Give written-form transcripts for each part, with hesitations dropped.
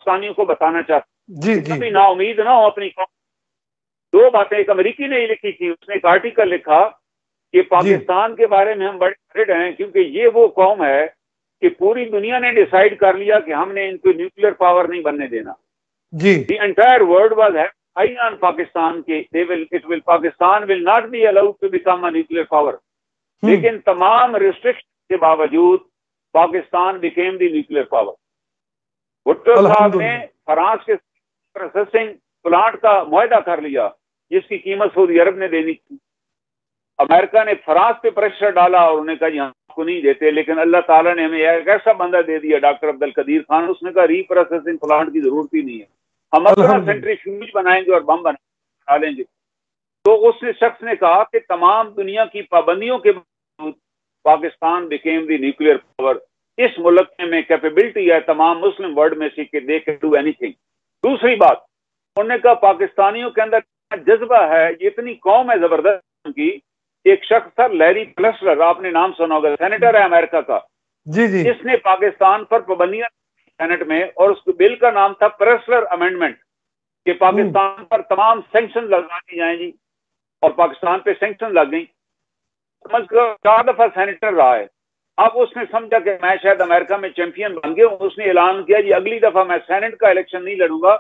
पाकिस्तानियों को बताना चाहता जी हूँ, जी कभी ना उम्मीद ना हो अपनी कौम। दो बातें, एक अमेरिकी ने लिखी थी, उसने एक आर्टिकल लिखा कि पाकिस्तान के बारे में हम बड़े वर्रिड हैं क्योंकि ये वो कौम है कि पूरी दुनिया ने डिसाइड कर लिया कि हमने इनको न्यूक्लियर पावर नहीं बनने देना। जी The entire world was high on Pakistan कि Pakistan will not be allowed to become a nuclear power। लेकिन तमाम रिस्ट्रिक्शन के बावजूद Pakistan became the nuclear power। Bhutto साहब ने फ्रांस के प्रोसेसिंग प्लांट का मुआहदा कर लिया जिसकी कीमत सऊदी अरब ने देनी थी। अमेरिका ने फ्रांस पे प्रेशर डाला और उन्होंने कहा जी हमको नहीं देते, लेकिन अल्लाह ताला ने हमें एक ऐसा बंदा दे दिया डॉक्टर अब्दुल कदीर खान, उसने कहा रीप्रोसेसिंग प्लांट की जरूरत ही नहीं है, हम अपना सेंट्रीफ्यूज बनाएंगे और बम बना लेंगे। तो उस शख्स ने कहा कि तमाम दुनिया की पाबंदियों के बावजूद Pakistan became the nuclear power. इस मुल्क में कैपेबिलिटी है तमाम मुस्लिम वर्ल्ड में से कि दे कैन डू एनीथिंग। दूसरी बात, उन्होंने कहा पाकिस्तानियों के अंदर जज्बा है, ये इतनी कौम है जबरदस्त की। एक शख्स था लैरी प्लसलर, आपने नाम सुना होगा, सेनेटर है अमेरिका का। जी जी इसने पाकिस्तान पर पाबंदियां सेनेट में, और उस बिल का नाम था प्रेसलर अमेंडमेंट कि पाकिस्तान पर तमाम सैंक्शन लगा दी जाए जी, और पाकिस्तान पे सैंक्शन लग गई। समझ कर 4 दफा सेनेटर रहा है। अब उसने समझा कि मैं शायद अमेरिका में चैंपियन बन गया। उसने ऐलान किया जी अगली दफा मैं सेनेट का इलेक्शन नहीं लड़ूंगा,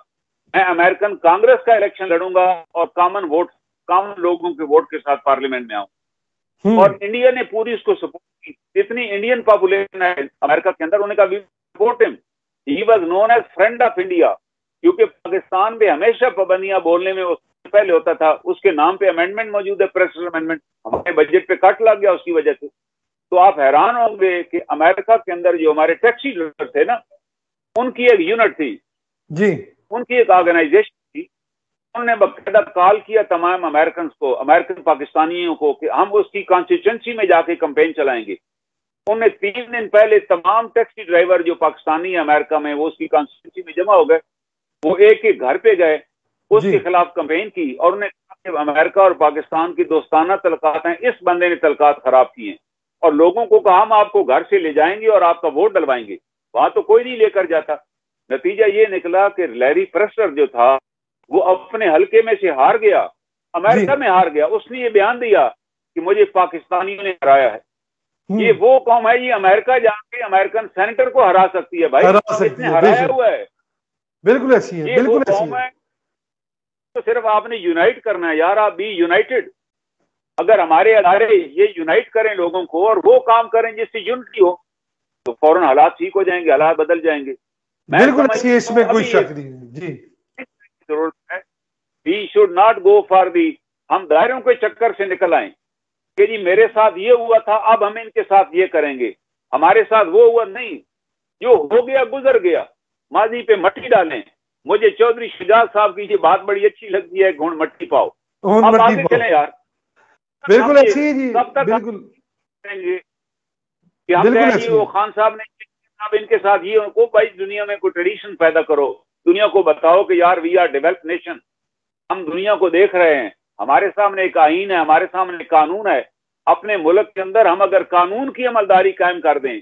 मैं अमेरिकन कांग्रेस का इलेक्शन लड़ूंगा और कॉमन लोगों के वोट के साथ पार्लियामेंट में आऊं। और इंडिया ने पूरी उसको सपोर्ट की। जितनी इंडियन पॉपुलेशन है अमेरिका के अंदर, उन्होंने कहा support him, he was known as friend of India. क्योंकि पाकिस्तान में हमेशा पाबंदियां बोलने में उससे पहले होता था, उसके नाम पे अमेंडमेंट मौजूद है, प्रेसिडेंट अमेंडमेंट, हमारे बजट पे कट लग गया उसकी वजह से। तो आप हैरान होंगे कि अमेरिका के अंदर जो हमारे टैक्सी ड्राइवर थे ना, उनकी एक यूनिट थी जी, उनकी एक ऑर्गेनाइजेशन थी। उन्होंने बाकायदा कॉल किया तमाम अमेरिकन को, अमेरिकन पाकिस्तानियों को, कि हम उसकी कॉन्स्टिट्यूंसी में जाके कैंपेन चलाएंगे। उन्हें 3 दिन पहले तमाम टैक्सी ड्राइवर जो पाकिस्तानी है अमेरिका में, वो उसकी कॉन्स्टिट्यूंसी में जमा हो गए। वो एक एक घर पे गए, उसके खिलाफ कैंपेन की, और उन्हें कहा कि अमेरिका और पाकिस्तान की दोस्ताना तलकात हैं, इस बंदे ने तलकात खराब की हैं। और लोगों को कहा हम आपको घर से ले जाएंगे और आपका वोट डलवाएंगे। वहां तो कोई नहीं लेकर जाता। नतीजा ये निकला कि लैरी प्रेसलर जो था वो अपने हल्के में से हार गया, अमेरिका में हार गया। उसने ये बयान दिया कि मुझे पाकिस्तानियों ने हराया है। ये वो कौम है, ये अमेरिका जाके अमेरिकन सेनेटर को हरा सकती है भाई, इसने हराया हुआ है। बिल्कुल ऐसी है, ये वो कौम है। तो सिर्फ आपने यूनाइट करना है यार, आप बी यूनाइटेड। अगर हमारे अदारे ये यूनाइट करें लोगों को और वो काम करें जिससे यूनिटी हो, तो फौरन हालात ठीक हो जाएंगे, हालात बदल जाएंगे। बिल्कुल इसमें कोई शक नहीं है जी। जरूरत है we should not go for the, हम दायरों के चक्कर से निकल आए कि जी मेरे साथ ये हुआ था, अब हम इनके साथ ये करेंगे, हमारे साथ वो हुआ नहीं। जो हो गया गुजर गया, माजी पे मट्टी डालें। मुझे चौधरी शुजात साहब की ये बात बड़ी अच्छी लगती है, घुण मट्टी पाओ। अब आगे चले यार, बिल्कुल अच्छी है जी, कब तक बिल्कुल करेंगे कि हम कहें जी वो खान साहब ने अब इनके साथ ये, उनको भाई दुनिया में कोई ट्रेडिशन पैदा करो, दुनिया को बताओ कि यार वी आर डेवलप्ड नेशन, हम दुनिया को देख रहे हैं, हमारे सामने एक आईन है, हमारे सामने कानून है। अपने मुल्क के अंदर हम अगर कानून की अमलदारी कायम कर दें,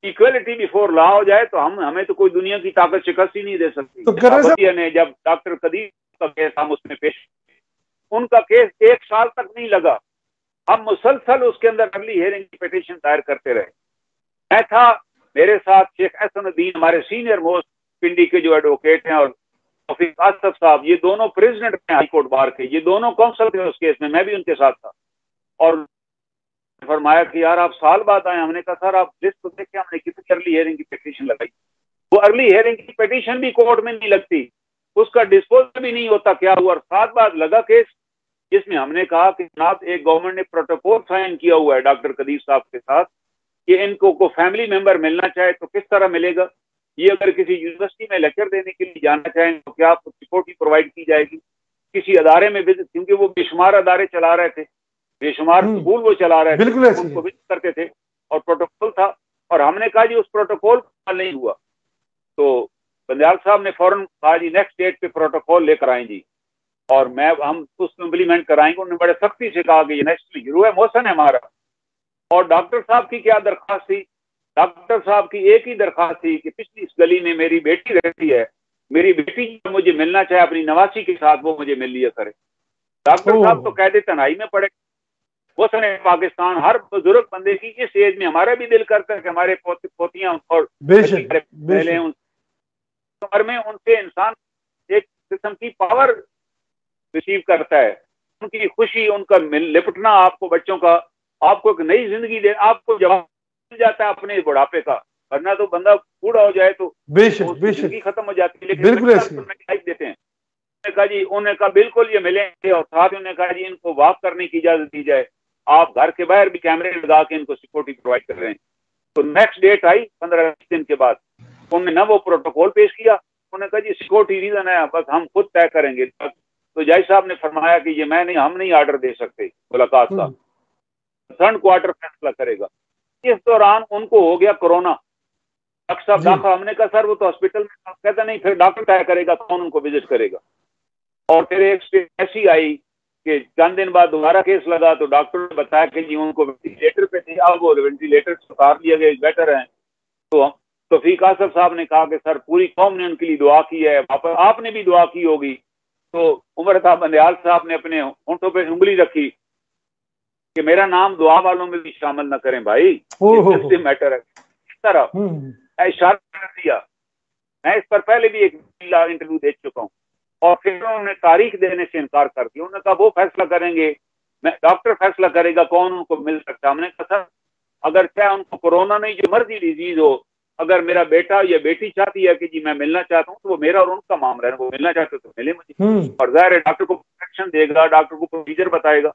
इक्वलिटी बिफोर लॉ हो जाए, तो हमें तो कोई दुनिया की ताकत शिकस्त ही नहीं दे सकती। तो ने जब डॉक्टर कदीर का केस हम उसमें पेश, उनका केस 1 साल तक नहीं लगा, हम मुसलसल उसके अंदर अर्ली हियरिंग की पिटीशन दायर करते रहे। मैं था, मेरे साथ शेख एहसनुद्दीन, हमारे सीनियर मोस्ट पिंडी के जो एडवोकेट हैं, और तौफीक आसफ साहब, ये दोनों प्रेसिडेंट हैं हाई कोर्ट बार के, ये दोनों काउंसिल थे उस केस में, मैं भी उनके साथ था। और फरमाया कि यार आप साल बाद आए। हमने कहा सर आप लिस्ट तो देखें, हमने कितनी अर्ली हियरिंग की पिटीशन लगाई। वो अर्ली हियरिंग की पिटीशन भी कोर्ट में नहीं लगती, उसका डिस्पोजल भी नहीं होता। क्या हुआ, साल बाद लगा केस, जिसमें हमने कहा कि जनाब एक गवर्नमेंट ने प्रोटोकॉल साइन किया हुआ है डॉक्टर कदीर साहब के साथ कि इनको को फैमिली मेंबर मिलना चाहे तो किस तरह मिलेगा, ये अगर किसी यूनिवर्सिटी में लेक्चर देने के लिए जाना चाहें तो क्या आपको सपोर्ट ही प्रोवाइड की जाएगी, किसी अदारे में विजिट, क्योंकि वो बेशुमार अदारे चला रहे थे, बेशुमार स्कूल वो चला रहे थे, उनको विजिट करते थे और प्रोटोकॉल था। और हमने कहा जी उस प्रोटोकॉल नहीं हुआ, तो बंदयाल साहब ने फौरन कहा जी नेक्स्ट डेट पे प्रोटोकॉल लेकर आए जी, और हम उसको इम्प्लीमेंट कराएंगे। उन्होंने बड़े सख्ती से कहा कि ये नेशनल हीरो है, मोशन है हमारा। और डॉक्टर साहब की क्या दरख्वास्त थी, डॉक्टर साहब की एक ही दरख्वास्त थी कि पिछली इस गली में मेरी बेटी रहती है, मेरी बेटी मुझे मिलना चाहे अपनी नवासी के साथ, वो मुझे मिल लिया करे। डॉक्टर साहब तो कहते तनाई में पड़े। वो सने पाकिस्तान हर बुजुर्ग बंदे की इस एज में हमारा भी दिल करता है कि हमारे पोतियां और पहले उन उम्र में उनसे इंसान एक किस्म की पावर रिसीव करता है, उनकी खुशी, उनका लिपटना, आपको बच्चों का, आपको एक नई जिंदगी दे, आपको जवाब मिल जाता है अपने बुढ़ापे का। वरना तो बंदा बूढ़ा हो जाए तो जिंदगी खत्म हो जाती है। लेकिन लाइफ देते हैं। कहा जी, उन्होंने कहा बिल्कुल ये मिलेंगे, और साथ ही उन्होंने कहा जी इनको वॉक करने की इजाजत दी जाए, आप घर के बाहर भी कैमरे लगा के इनको सिक्योरिटी प्रोवाइड कर रहे हैं। तो नेक्स्ट डेट आई 15-20 दिन के बाद, उन्होंने ना वो प्रोटोकॉल पेश किया। उन्होंने कहा जी सिक्योरिटी रीजन है, बस हम खुद तय करेंगे। तो जज साहब ने फरमाया कि ये हम नहीं ऑर्डर दे सकते मुलाकात का, थर्ड क्वार्टर फैसला करेगा। इस दौरान उनको हो गया कोरोना। डॉक्टर साहब दाखिल, हमने कहा सर वो तो हॉस्पिटल में, कहता नहीं फिर डॉक्टर तय करेगा कौन उनको विजिट करेगा। और फिर एक स्टेज ऐसी आई कि चंद दिन बाद दोबारा केस लगा, तो डॉक्टर ने बताया कि जी उनको वेंटिलेटर पे थे, अब वो वेंटिलेटर से उतार लिया गया, बेटर है। तो तौफीक आसफ साहब ने कहा कि सर पूरी कौम ने उनके लिए दुआ की है, आपने भी दुआ की होगी। तो उमर साहब बंदयाल साहब ने अपने होंठों पे उंगली रखी कि मेरा नाम दुआ वालों में भी शामिल न करें भाई, ये मैटर है। इस तरह इशारा कर दिया। मैं इस पर पहले भी एक इंटरव्यू दे चुका हूँ। और फिर उन्होंने तारीख देने से इनकार कर दिया। उन्होंने कहा वो फैसला करेंगे, मैं डॉक्टर फैसला करेगा कौन उनको मिल सकता है। हमने कहा सर अगर चाहे उनको कोरोना नहीं, जो मर्जी डिजीज हो, अगर मेरा बेटा या बेटी चाहती है कि जी मैं मिलना चाहता हूँ, तो वो मेरा और उनका मामला है, वो मिलना चाहते तो मिले मुझे। और जाहिर है डॉक्टर को प्रोटेक्शन देगा, डॉक्टर को प्रोसीजर बताएगा,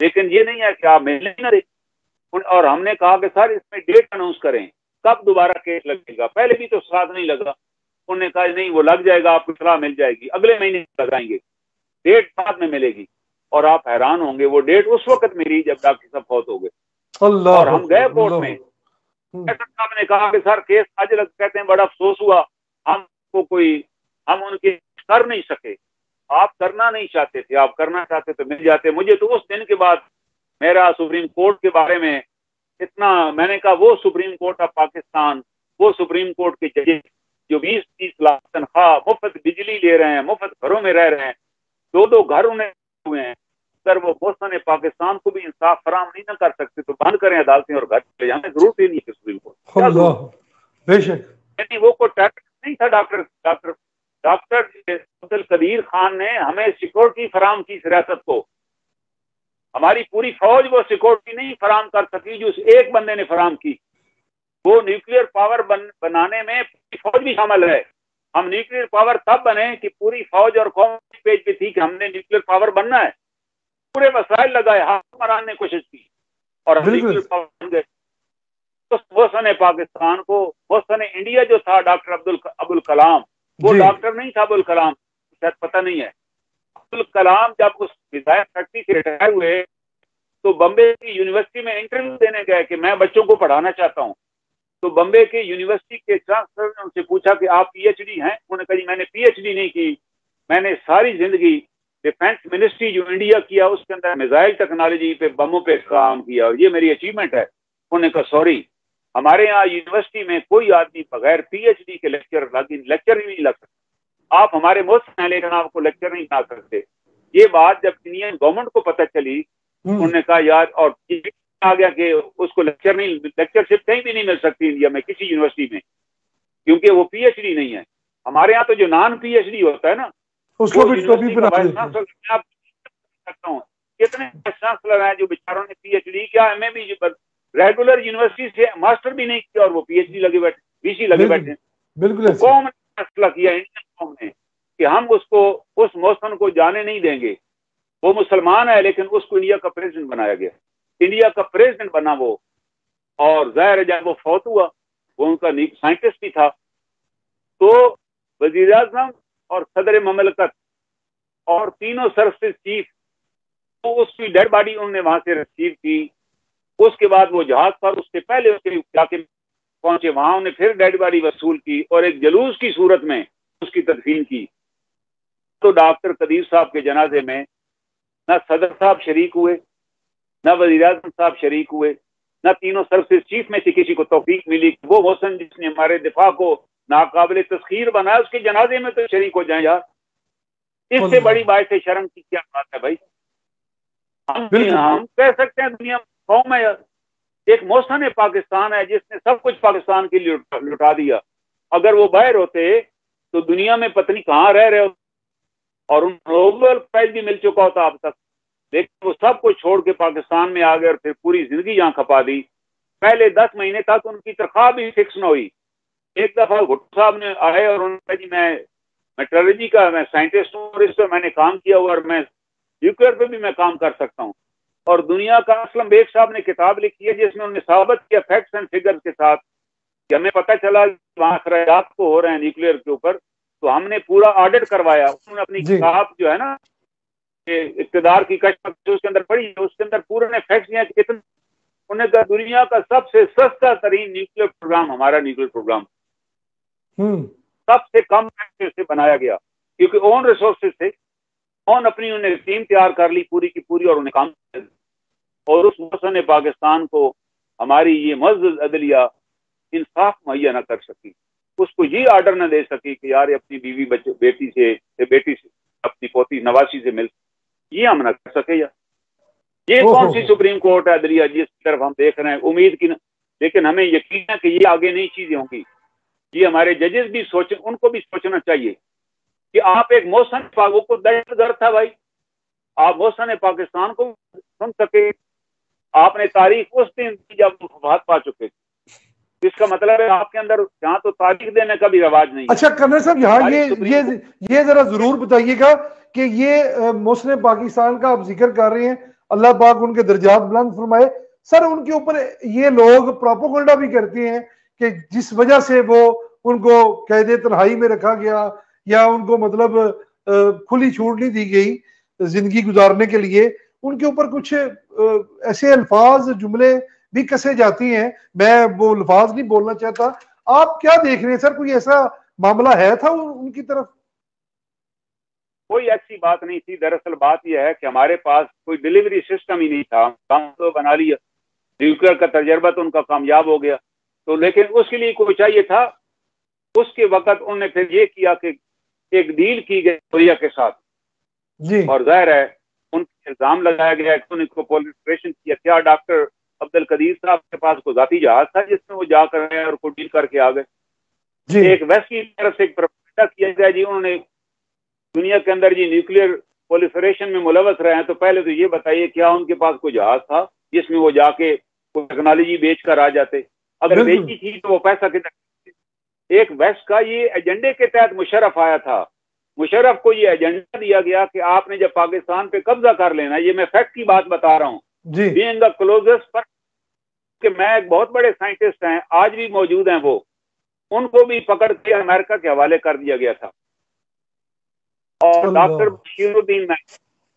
लेकिन ये नहीं है कि आप मिलने ही ना दे। और हमने कहा कि सर इसमें डेट अनाउंस करें, कब दोबारा केस लगेगा। पहले भी तो साथ नहीं लगा। उन्होंने कहा नहीं वो लग जाएगा, आपको सलाह मिल जाएगी, अगले महीने लगाएंगे, डेट बाद में मिलेगी। और आप हैरान होंगे, वो डेट उस वक्त मिली जब डॉक्टर साहब फौत हो गए। और हम गए कोर्ट में, साहब ने कहा कि सर केस आज लग, कहते हैं बड़ा अफसोस हुआ, हम उनके कर नहीं सके। आप करना नहीं चाहते थे, आप करना चाहते तो मिल जाते। मुझे तो उस दिन के बाद मेरा सुप्रीम कोर्ट के बारे में इतना, मैंने कहा वो सुप्रीम कोर्ट ऑफ पाकिस्तान, वो सुप्रीम कोर्ट के जजेस जो 20-30 लाख तनख्वाह, मुफ्त बिजली ले रहे हैं, मुफ्त घरों में रह रहे हैं, 2-2 घर उन्हें हुए हैं, सर वो मुल्क पाकिस्तान को भी इंसाफ फराम नहीं ना कर सकते, तो बंद करें अदालतें और घर ले जाने, जरूरत ही नहीं है सुप्रीम कोर्ट। बेशक वो को टैक्स नहीं था। डॉक्टर अब्दुल कदीर खान ने हमें सिक्योरिटी फराम की रियासत को, हमारी पूरी फौज वो सिक्योरिटी नहीं फराम कर सकी जो एक बंदे ने फराम की। वो न्यूक्लियर पावर बनाने में फौज भी शामिल है। हम न्यूक्लियर पावर तब बने कि पूरी फौज और कौम पेज पे थी कि हमने न्यूक्लियर पावर बनना है, पूरे वसाइल लगाए, हाथ मराने की कोशिश की और हम न्यूक्लियर पावर बन गए। तो वो सने पाकिस्तान को, वो सने इंडिया जो था डॉक्टर अब्दुल कलाम, वो डॉक्टर नहीं था अब्दुल कलाम, शायद पता नहीं है। अब्दुल कलाम जब उस विधायक फैक्ट्री से रिटायर हुए तो बम्बे की यूनिवर्सिटी में इंटरव्यू देने गए कि मैं बच्चों को पढ़ाना चाहता हूँ। तो बम्बे के यूनिवर्सिटी के चांसलर ने उनसे पूछा कि आप पीएचडी हैं? उन्होंने कहा जी मैंने पीएचडी नहीं की, मैंने सारी जिंदगी डिफेंस मिनिस्ट्री जो इंडिया किया उसके अंदर मिसाइल टेक्नोलॉजी पे, बमों पे काम किया और ये मेरी अचीवमेंट है। उन्होंने कहा सॉरी, हमारे यहाँ यूनिवर्सिटी में कोई आदमी बगैर पीएचडी के लेक्चर ही नहीं लग सकता। आप हमारे मुल्क हैं लेकिन आपको लेक्चर नहीं ला सकते। ये बात जब इंडियन गवर्नमेंट को पता चली, उन्होंने कहा यार, और आ गया कि उसको लेक्चरशिप कहीं भी नहीं मिल सकती इंडिया में किसी यूनिवर्सिटी में, क्योंकि वो पीएचडी नहीं है। हमारे यहाँ तो जो नॉन पीएचडी होता है ना, उसको भी टोपी बना सकता हूँ। कितने चांसलर हैं जो बेचारों ने पीएचडी किया, एमए भी रेगुलर यूनिवर्सिटी से मास्टर भी नहीं किया और वो पीएचडी लगे बैठे, वीसी लगे बैठे। बिल्कुल कौम ने फैसला किया, इंडियन कौम ने, कि हम उसको, उस मौसम को जाने नहीं देंगे। वो मुसलमान है लेकिन उसको इंडिया का प्रेसिडेंट बनाया गया, इंडिया का प्रेसिडेंट बना वो। और जाहिर है जब वो फौत हुआ, वो उनका साइंटिस्ट भी था, तो वजीर आजम और सदर ममलकत और तीनों सर्विस चीफ, तो उसकी डेड बॉडी उन्होंने वहां से रिसीव की। उसके बाद वो जहाज पर, उसके पहले उसके इलाके पहुंचे, वहां उन्हें फिर डेड बॉडी वसूल की और एक जलूस की सूरत में उसकी तदफीन की। तो डॉक्टर कदीर साहब के जनाजे में न सदर साहब शरीक हुए, न वज़ीर आज़म साहब शरीक हुए, न तीनों सर्विस चीफ में से किसी को तौफीक मिली। वो हुसन जिसने हमारे दिफा को नाकाबिल तस्खीर बनाया, उसके जनाजे में तो शरीक हो जाए यार। इससे बड़ी बात है शर्म की क्या बात है भाई। हम कह सकते हैं दुनिया कौम है यार, एक मौसम पाकिस्तान है जिसने सब कुछ पाकिस्तान के लिए लुटा दिया। अगर वो बाहर होते तो दुनिया में पत्नी कहाँ रह रहे हो, और उन नोबेल प्राइज भी मिल चुका होता अब तक। लेकिन वो सब कुछ छोड़ के पाकिस्तान में आ गए और फिर पूरी जिंदगी यहाँ खपा दी। पहले 10 महीने तक उनकी तनख्वाह भी फिक्स न हुई। एक दफा भुट्टो साहब ने आए और उन्होंने जी मैं मेट्रोलॉजी का मैं साइंटिस्ट हूँ और इस पर मैंने काम किया हुआ और मैं न्यूक्लियर पे भी मैं काम कर सकता हूँ। और दुनिया का असलम बेग साहब ने किताब लिखी है जिसमें उन्होंने साबित किया फैक्ट्स एंड फिगर्स के साथ कि हमें पता चला वहाँ खराजात को हो रहे हैं न्यूक्लियर के ऊपर, तो हमने पूरा ऑडिट करवाया। उन्होंने अपनी किताब जो है ना इक़्तिदार की कश्फ उसके अंदर पढ़ी, उसके अंदर पूरे ने फैक्ट्स दिए कितने। उन्होंने कहा दुनिया का सबसे सस्ता तरीन न्यूक्लियर प्रोग्राम हमारा न्यूक्लियर प्रोग्राम सबसे कम पैसे से बनाया गया, क्योंकि ओन रिसोर्सेज से ओन अपनी उन्हें टीम तैयार कर ली पूरी की पूरी और उन्हें काम। और उस मौसम पाकिस्तान को हमारी ये मज़्ज़ अदलिया इंसाफ मुहैया न कर सकी, उसको ये ऑर्डर न दे सकी कि यार अपनी बीवी बच्चे बेटी से अपनी पोती नवासी से मिल, ये हम न कर सके यार। ये कौन सी सुप्रीम कोर्ट है अदलिया जिसकी तरफ हम देख रहे हैं उम्मीद की लेकिन हमें यकीन है कि ये आगे नई चीजें होंगी। ये हमारे जजेस भी सोचें, उनको भी सोचना चाहिए कि आप एक मौसम को दहशतगर्द था भाई, आप मौसम पाकिस्तान को सुन सके। आपने तारीख उस दिन जब वफात पा चुके थे, इसका मतलब है आपके अंदर यहाँ तो तारीख देने का भी रिवाज नहीं। अच्छा कर्नल साहब यहाँ ये जरा जरूर बताइएगा कि ये मौसम पाकिस्तान का आप जिक्र कर रहे हैं, अल्लाह पाक उनके दर्जात बुलंद फरमाए। सर उनके ऊपर ये लोग प्रोपोगंडा भी करते हैं कि जिस वजह से वो उनको कैद तन्हाई में रखा गया या उनको मतलब खुली छूट नहीं दी गई जिंदगी गुजारने के लिए, उनके ऊपर कुछ ऐसे अल्फाज जुमले भी कसे जाती हैं। मैं वो अल्फाज नहीं बोलना चाहता, आप क्या देख रहे हैं सर, कोई ऐसा मामला है था उनकी तरफ? कोई ऐसी बात नहीं थी। दरअसल बात यह है कि हमारे पास कोई डिलीवरी सिस्टम ही नहीं था। काम तो बना लिया, न्यूक्लियर का तजर्बा तो उनका कामयाब हो गया, तो लेकिन उसके लिए कोई चाहिए था। उसके वक्त उन्होंने फिर ये किया कि एक डील की गई कोरिया के साथ जी, और जाहिर है उनको इल्जाम लगाया गया कि उनको प्रोलिफरेशन किया। क्या डॉक्टर अब्दुल कदीर साहब के पास कोई जाती जहाज था जिसमें वो जाकर और को डील करके आ गए। एक वेस्ट की तरफ से एक प्रोपेगेंडा किया गया जी, उन्होंने दुनिया के अंदर जी न्यूक्लियर प्रोलिफरेशन में मुलवस रहे हैं, तो पहले तो ये बताइए क्या उनके पास कोई जहाज था जिसमें वो जाके कोई टेक्नोलॉजी बेच कर आ जाते? अगर बेची थी तो वो पैसा कितना? एक वेस्ट का ये एजेंडे के तहत मुशर्रफ आया था। मुशर्रफ को ये एजेंडा दिया गया कि आपने जब पाकिस्तान पे कब्जा कर लेना, ये मैं फैक्ट की बात बता रहा हूँ, बीइंग द क्लोजेस्ट पर कि मैं एक बहुत बड़े साइंटिस्ट हैं आज भी मौजूद हैं, वो उनको भी पकड़ के अमेरिका के हवाले कर दिया गया था। और डॉक्टर बशीरुद्दीन,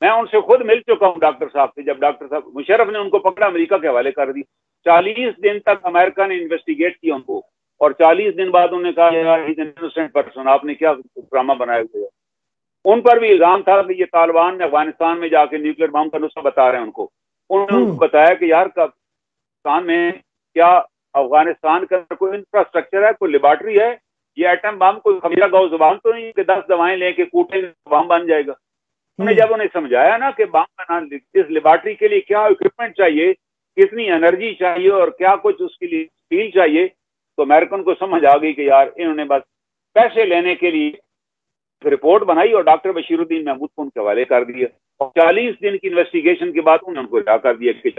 मैं उनसे खुद मिल चुका हूँ डॉक्टर साहब से। जब डॉक्टर साहब मुशर्रफ ने उनको पकड़ा अमेरिका के हवाले कर दी, 40 दिन तक अमेरिका ने इन्वेस्टिगेट किया उनको, और 40 दिन बाद उन्होंने कहा यार ही इनोसेंट पर्सन, आपने क्या ड्रामा बनाया हुआ है। उन पर भी इल्जाम था कि ये तालिबान ने अफगानिस्तान में जाके न्यूक्लियर बम का नुस्खा बता रहे हैं उनको। उन्होंने उनको बताया कि यार पाकिस्तान में क्या अफगानिस्तान का कोई इंफ्रास्ट्रक्चर है, कोई लेबॉर्ट्री है, ये एटम बम कोई खमीरा गाँव जुबान तो नहीं कि 10 दवाएं लेके कूटे बम बन जाएगा। उन्होंने जब उन्हें समझाया ना कि बम बनाने इस लेबॉर्ट्री के लिए क्या इक्विपमेंट चाहिए, कितनी एनर्जी चाहिए और क्या कुछ उसके लिए स्टील चाहिए, तो अमेरिकन को समझ आ गई कि यार इन्होंने बस पैसे लेने के लिए रिपोर्ट बनाई और डॉक्टर बशीरुद्दीन महमूद को उनके हवाले कर दिया। और 40 दिन की इन्वेस्टिगेशन के बाद उन्होंने उनको रिहा कर दिया कि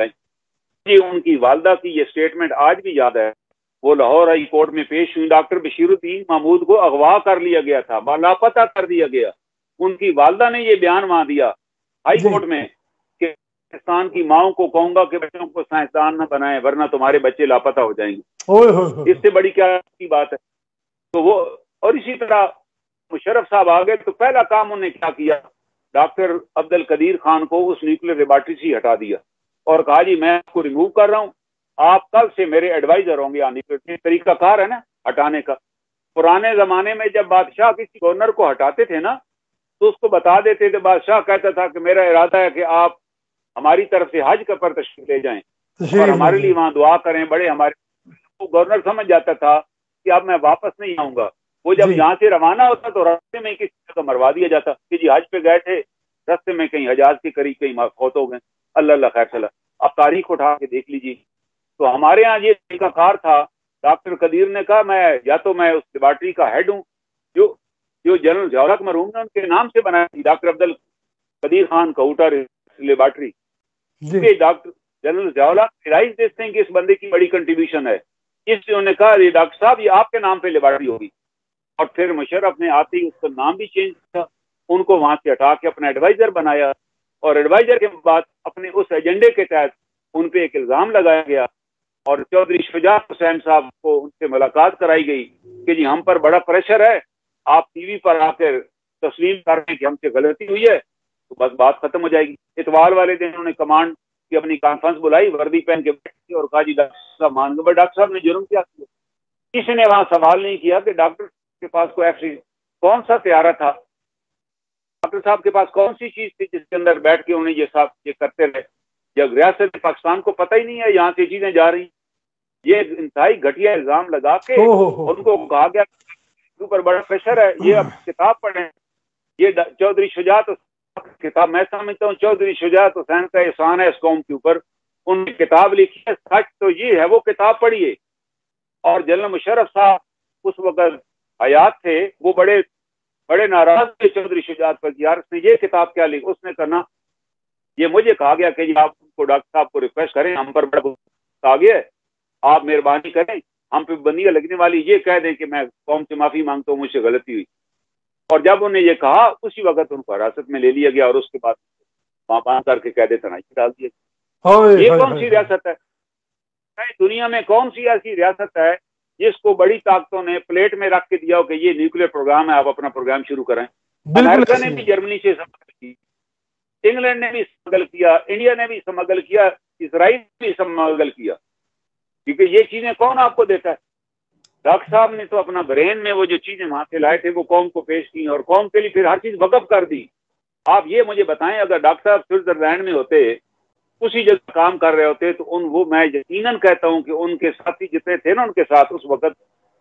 ये उनकी वालदा की ये स्टेटमेंट आज भी याद है। वो लाहौर हाई कोर्ट में पेश हुई, डॉक्टर बशीरुद्दीन महमूद को अगवा कर लिया गया था, लापता कर दिया गया। उनकी वालदा ने ये बयान वहां दिया हाई कोर्ट में कि पाकिस्तान की माओ को कहूंगा कि बच्चों को साइंसदान न बनाए वरना तुम्हारे बच्चे लापता हो जाएंगे। इससे बड़ी क्या की बात है। तो वो और इसी तरह मुशर्रफ साहब आ गए तो पहला काम उन्होंने क्या किया, डॉक्टर अब्दुल कदीर खान को उस न्यूक्लियर लेबॉर्ट्री से हटा दिया और कहा जी मैं आपको रिमूव कर रहा हूँ, आप कल से मेरे एडवाइजर होंगे आने के। तरीका कार है ना हटाने का। पुराने जमाने में जब बादशाह किसी गवर्नर को हटाते थे ना तो उसको बता देते थे, बादशाह कहता था कि मेरा इरादा है कि आप हमारी तरफ से हज का पर तशरीफ ले जाएं और हमारे लिए वहां दुआ करें। बड़े हमारे गवर्नर समझ जाता था कि अब मैं वापस नहीं आऊंगा, वो जब यहाँ से रवाना होता तो रास्ते में किसी को मरवा दिया जाता कि जी हज पे गए थे, रास्ते में कहीं हजाज के करीब कहीं फौत हो गए, अल्लाह अल्लाह खैर चला। आप तारीख उठा के देख लीजिए। तो हमारे यहाँ ये तरीकाकार था। डॉक्टर कदीर ने कहा मैं उस लेबॉर्ट्री का हेड हूँ जो जो जनरल ज़िया मरहूम ने उनके नाम से बनाई थी, doctor Abdul Qadeer Khan Kahuta laboratory. Doctor general Zia realize देखते हैं कि इस बंदे की बड़ी कंट्रीब्यूशन है, इसलिए उन्होंने कहा डॉक्टर साहब ये आपके नाम पे लेबॉर्ट्री होगी। और फिर मुशर्रफ ने आते ही उसका नाम भी चेंज किया, उनको वहां से हटा के अपना एडवाइजर बनाया, और एडवाइजर के बाद अपने उस एजेंडे के तहत उन पे एक इल्जाम लगाया गया और चौधरी शुजात हुसैन साहब को उनसे मुलाकात कराई गई कि जी हम पर बड़ा प्रेशर है, आप टीवी पर आकर तस्लीम कर रहे हैं कि हमसे गलती हुई है, तो बस बात खत्म हो जाएगी। इतवार वाले दिन उन्होंने कमांड की अपनी कॉन्फ्रेंस बुलाई, वर्दी पहन के बैठी और कहा जी डॉक्टर साहब मान गए। डॉक्टर साहब ने जुर्म क्या किया? किसी ने वहां सवाल नहीं किया कि डॉक्टर के पास कोई ऐसी कौन सा त्यारा था, डॉक्टर साहब के पास कौन सी चीज थी जिसके अंदर बैठ के उन्हें ये करते रहे, जब रियासत पाकिस्तान को पता ही नहीं है यहाँ से चीजें जा रही। ये इंतहाई घटिया इल्जाम लगा के उनको कहा गया ऊपर बड़ा प्रेशर है, ये अब किताब पढ़ें। ये चौधरी शुजात किताब, मैं समझता हूँ चौधरी शुजात हुसैन का एहसान है इस कौम के ऊपर, उन्होंने किताब लिखी है, सच तो ये है, वो किताब पढ़िए। और जनरल मुशर्रफ साहब उस वक्त हयात थे, वो बड़े बड़े नाराज थे चौधरी शुजात पर, यार उसने ये किताब क्या लिखी। उसने करना ये मुझे कहा गया कि आप उनको डॉक्टर साहब को रिक्वेस्ट करें, हम पर बड़ा आ गया है, आप मेहरबानी करें, हम पे बंदियां लगने वाली, ये कह दें कि मैं कौम से माफी मांगता हूँ, मुझसे गलती हुई। और जब उन्हें ये कहा उसी वक्त उनको हिरासत में ले लिया गया और उसके बाद वहां बांध करके कैद तनाशी डाल दिया। ये कौन सी रियासत है? दुनिया में कौन सी ऐसी रियासत है जिसको बड़ी ताकतों ने प्लेट में रख के दिया हो कि ये न्यूक्लियर प्रोग्राम है, आप अपना प्रोग्राम शुरू करें? अमेरिका ने भी जर्मनी से स्मगल की, इंग्लैंड ने भी स्मगल किया, इंडिया ने भी स्मगल किया, इसराइल ने भी स्मगल किया, क्योंकि ये चीजें कौन आपको देता है? डॉक्टर साहब ने तो अपना ब्रेन में वो जो चीजें वहां से लाए थे वो कौम को पेश की और कौम के लिए फिर हर चीज वक़्फ़ कर दी। आप ये मुझे बताएं, अगर डॉक्टर साहब स्विट्जरलैंड में होते, उसी जगह काम कर रहे होते, तो वो मैं यकीनन कहता हूं कि उनके साथी जितने थे ना उनके साथ उस वक्त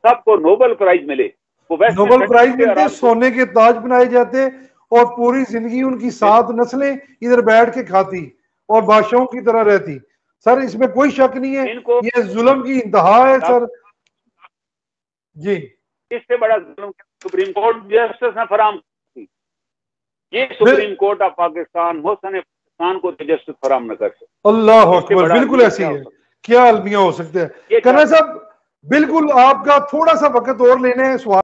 सबको नोबेल प्राइज मिले, वो नोबेल प्राइज मिलते, सोने के ताज बनाए जाते और पूरी जिंदगी उनकी 7 नस्लें इधर बैठ के खाती और बादशाहों की तरह रहती। सर इसमें कोई शक नहीं है, ये जुल्म की इंतहा है सर जी। इससे बड़ा जुल्म सुप्रीम कोर्ट जस्टिस ने फराम की, ये supreme court of Pakistan Mohsin Pakistan को जस्टिस फराम न कर सकते। अल्लाह अकबर, बिल्कुल ऐसी है, क्या अलमिया हो सकते हैं। कन्ना साहब बिल्कुल आपका थोड़ा सा वक्त और लेने हैं सवाल